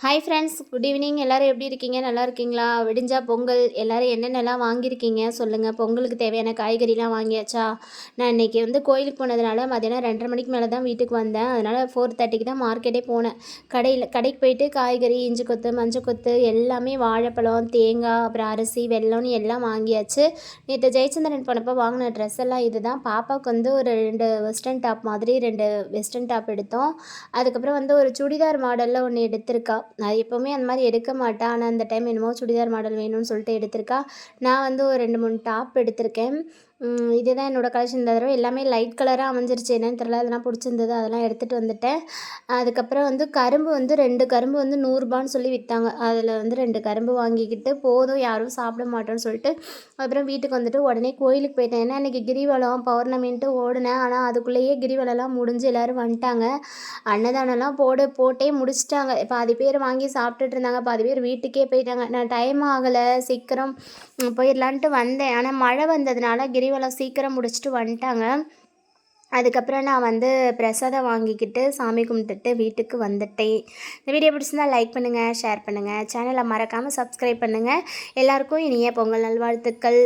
Hi friends, good evening. எல்லோரும் எப்படி இருக்கீங்க? நல்லா இருக்கீங்களா? விடிஞ்சா பொங்கல். எல்லோரும் என்னென்னலாம் வாங்கியிருக்கீங்க சொல்லுங்கள். பொங்கலுக்கு தேவையான காய்கறிலாம் வாங்கியாச்சா? நான் இன்றைக்கி கோயிலுக்கு போனதுனால மதியானம் 2:30 மணிக்கு மேலே தான் வீட்டுக்கு வந்தேன். அதனால் 4:30க்கு தான் மார்க்கெட்டே போனேன். கடைக்கு போயிட்டு காய்கறி, இஞ்சி கொத்து, மஞ்சள் கொத்து எல்லாமே, வாழைப்பழம், தேங்காய், அப்புறம் அரிசி, வெல்லம்னு எல்லாம் வாங்கியாச்சு. நேற்று ஜெயச்சந்திரன் போனப்போ வாங்கின ட்ரெஸ் எல்லாம் இது தான். பாப்பாவுக்கு ஒரு 2 வெஸ்டர்ன் டாப் மாதிரி 2 வெஸ்டர்ன் டாப் எடுத்தோம். அதுக்கப்புறம் ஒரு சுடிதார் மாடலில் ஒன்று எடுத்திருக்கா. நான் எப்போவுமே அந்த மாதிரி எடுக்க மாட்டேன். ஆனால் அந்த டைம் என்னமோ சுடிதார் மாடல் வேணும்னு சொல்லிட்டு எடுத்திருக்கா. நான் ஒரு 2, 3 டாப் எடுத்திருக்கேன். இதுதான் என்னோடய கலெக்ஷன். இந்த தடவை எல்லாமே லைட் கலராக அமைஞ்சிருச்சு. என்னன்னு தெரியல, அதெல்லாம் பிடிச்சிருந்தது, அதெல்லாம் எடுத்துகிட்டு வந்துட்டேன். அதுக்கப்புறம் கரும்பு 2 கரும்பு 100 ரூபான்னு சொல்லி விற்றாங்க. அதில் 2 கரும்பு வாங்கிக்கிட்டு போதும், யாரும் சாப்பிட மாட்டோன்னு சொல்லிட்டு அப்புறம் வீட்டுக்கு வந்துட்டு உடனே கோயிலுக்கு போயிட்டேன். ஏன்னா இன்றைக்கி கிரிவலம் பௌர்ணமின்ட்டு ஓடினேன். ஆனால் அதுக்குள்ளேயே கிரிவலம்லாம் முடிஞ்சு எல்லோரும் வந்துட்டாங்க. அன்னதானம்லாம் போட்டே முடிச்சிட்டாங்க. பாதி பேர் வாங்கி சாப்பிட்டுட்டு இருந்தாங்க, பாதி பேர் வீட்டுக்கே போயிட்டாங்க. நான் டைம் ஆகலை, சீக்கிரம் போயிடலான்ட்டு வந்தேன். ஆனால் மழை வந்ததுனால கிரிவலம் சீக்கிரம் முடிச்சுட்டு வந்துட்டாங்க. அதுக்கப்புறம் நான் பிரசாதம் வாங்கிக்கிட்டு சாமி கும்பிட்டுட்டு வீட்டுக்கு வந்துட்டேன். இந்த வீடியோ பிடிச்சிருந்தால் லைக் பண்ணுங்கள், ஷேர் பண்ணுங்கள், சேனலை மறக்காமல் சப்ஸ்கிரைப் பண்ணுங்கள். எல்லாருக்கும் இனிய பொங்கல் நல்வாழ்த்துக்கள்.